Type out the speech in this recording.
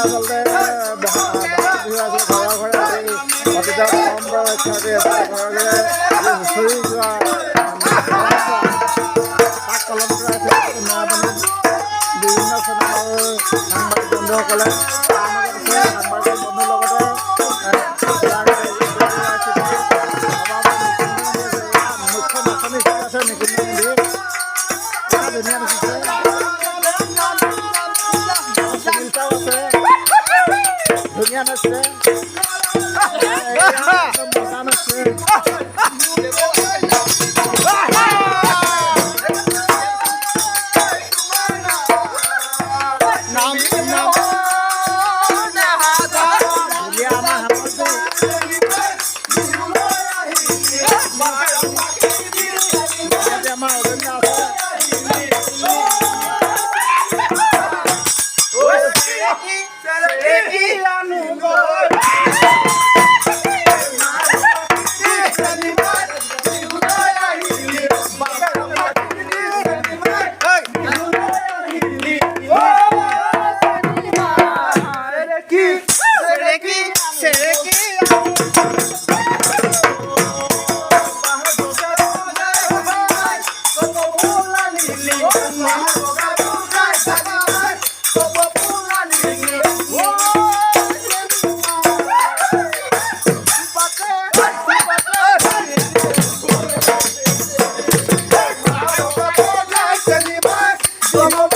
আচলতে বহাগ বিহু আছে ঘৰে ঘৰে অতীতৰ পৰম্পৰা ৰক্ষা কৰি আছে ঘৰে ঘৰে হুঁচৰি যোৱা তাক পালন কৰা আছে নাপানীত বিভিন্ন চেনেলৰ সাংবাদিক বন্ধুসকলে সাংবাদিক বন্ধুৰ লগতে মুখ্য নাচনী আছে নিকুঞ্জ মন্দিৰ ধুনীয়া নাচিছে সুনীলতাও আছে ধুনীয়া নাচছে মজা নাচছে Come on.